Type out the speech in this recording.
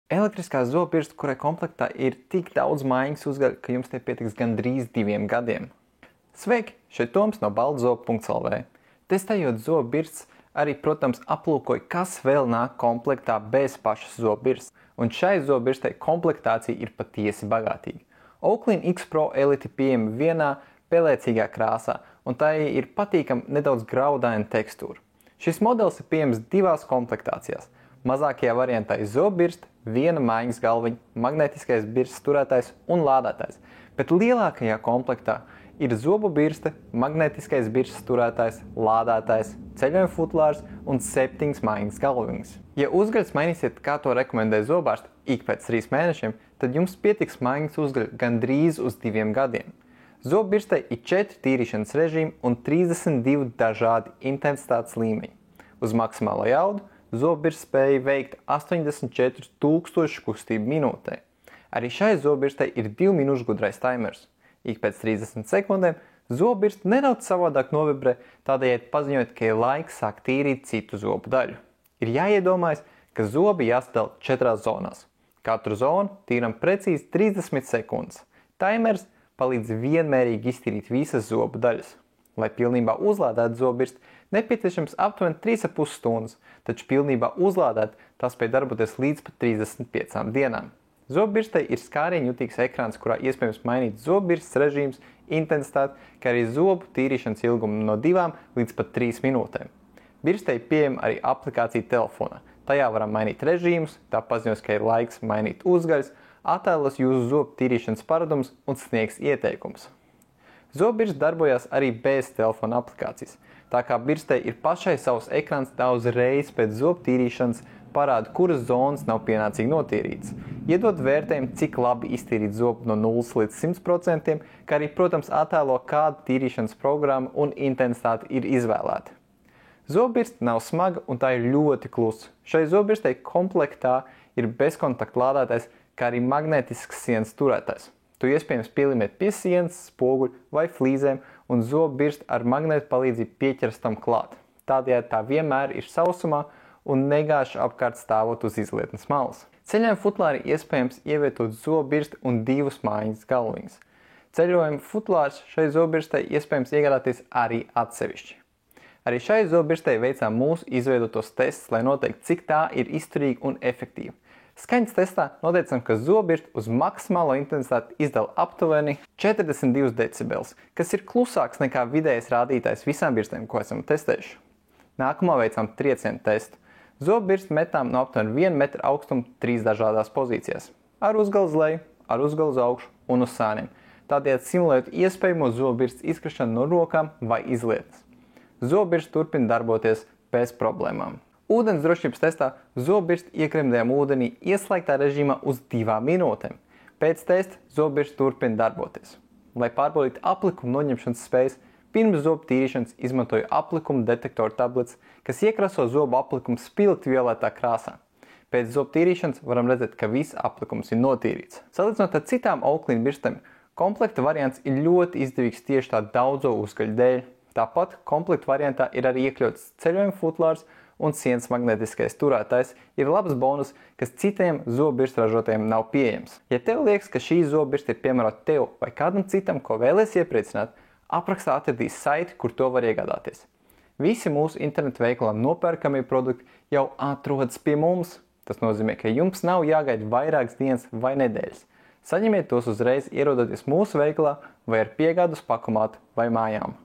Elektriskā zobpirksta, kurai komplektā ir tik daudz maiņas uzgaļu, ka jums te pietiks gandrīz 2 gadiem. Sveiki! Šeit Toms no baltzobu.lv. Testējot zobpirstas, arī, protams, aplūkoju, kas vēl nāk komplektā bez pašas zobpirstas. Un šai zobpirstai komplektācija ir patiesi bagātīga. Oakley X Pro Elite pieejama vienā pelēcīgā krāsā, un tai ir patīkama nedaudz graudaina tekstūra. Šis modelis ir pieejams 2 komplektācijās. Mazākajā variantā ir zobpirksta, viena maiņas galviņa, magnētiskais birstas turētājs un lādētājs, bet lielākajā komplektā ir zobu birsta, magnētiskais birstas turētājs, lādētājs, ceļojuma futlārs un 7 maiņas galviņas. Ja uzgaļas mainīsiet, kā to rekomendē zobārsti, ik pēc 3 mēnešiem, tad jums pietiks maiņas uzgaļa gandrīz uz 2 gadiem. Zobpirstai ir 4 tīrīšanas režīmi un 32 dažādi intensitātes līmeņi. Uz maksimālo jaudu zobpirksts spēja veikt 84,000 kustību minūtē. Arī šai zobpirstai ir 2 minūšu gudrais timers. Ik pēc 30 sekundēm zobpirksts nedaudz savādāk novibrē, tādējādi paziņojot, ka ir laiks sākt tīrīt citu zobu daļu. Ir jāiedomājas, ka zobi jāsadala 4 zonās. Katru zonu tīram precīzi 30 sekundes. Timers palīdz vienmērīgi iztīrīt visas zobu daļas. Lai pilnībā uzlādētu zobpirkstu, nepieciešams aptuveni 3,5 stundas, taču pilnībā uzlādēt tā spēj darboties līdz pat 35 dienām. Zobpirstai ir skārienu jutīgs ekrāns, kurā iespējams mainīt zobpirstas režīmus, intensitāti, kā arī zobu tīrīšanas ilgumu no 2 līdz pat 3 minūtēm. Pirstai pieejama arī aplikācija telefonā. Tajā varam mainīt režīmus, tā paziņos, ka ir laiks mainīt uzgaļas, attēlos jūsu zobu tīrīšanas paradumus un sniegs ieteikumus. Zobpirksts darbojās arī bez telefona aplikācijas. Tā kā pirstai ir pašai savs ekrāns, tā uzreiz pēc zobu tīrīšanas parāda, kuras zonas nav pienācīgi notīrītas. Iedod vērtējumu, cik labi iztīrīt zobu no 0 līdz 100%, kā arī, protams, attēlo, kāda tīrīšanas programma un intensitāte ir izvēlēta. Zobpirksta nav smaga un tā ir ļoti klusa. Šai zobpirstai komplektā ir bezkontakta lādētājs, kā arī magnētisks sienas turētājs. Tu iespējams pielīmēt pie sienas, spoguļu vai flīzēm, un zobpirksta ar magnētu palīdzību pieķers tam klāt. Tādējādi tā vienmēr ir sausumā un negāž apkārt stāvot uz izlietnes malas. Ceļojuma futlārī iespējams ievietot zobpirkstu un 2 maiņas galviņas. Ceļojuma futlārs šai zobpirstai iespējams iegādāties arī atsevišķi. Arī šai zobpirstai veicām mūsu izveidotos testus, lai noteikti, cik tā ir izturīga un efektīva. Skaņas testā noteicam, ka zobpirksta uz maksimālo intensitāti izdala aptuveni 42 decibels, kas ir klusāks nekā vidējais rādītājs visām pirkstēm, ko esam testējuši. Nākamā veicām triecienu testu. Zobpirkstu metām no aptuveni 1 metra augstuma 3 dažādās pozīcijās – ar uzgalu uz leju, ar uzgalu uz augšu un uz sāniem, tādējādi simulējot iespējamo zobpirkstu izkrišanu no rokām vai izlietnes. Zobpirksts turpina darboties bez problēmām. Ūdens drošības testā zobpirkstu iekremdējām ūdenī ieslēgtā režīmā uz 2 minūtēm. Pēc testa zobpirksts turpina darboties. Lai pārbaudītu aplikumu noņemšanas spējas, pirms zobu tīrīšanas izmantoju aplikumu detektoru tablets, kas iekraso zobu aplikumu spilgti violetā krāsā. Pēc zobu tīrīšanas varam redzēt, ka viss aplikums ir notīrīts. Salīdzinot ar citām Oakley pirkstēm, komplekta variants ir ļoti izdevīgs tieši tā daudzo uzgaļu dēļ. Tāpat komplekta variantā ir arī iekļauts ceļojuma futlārs un sienas magnētiskais turētājs ir labs bonus, kas citiem zobpirkstu ražotājiem nav pieejams. Ja tev liekas, ka šī zobpirksta ir piemērota tev vai kādam citam, ko vēlies iepriecināt, aprakstā atradīs saiti, kur to var iegādāties. Visi mūsu internetu veikalā nopērkamie produkti jau atrodas pie mums. Tas nozīmē, ka jums nav jāgaida vairākas dienas vai nedēļas. Saņemiet tos uzreiz, ierodoties mūsu veikalā vai ar piegādes pakomātu vai mājām.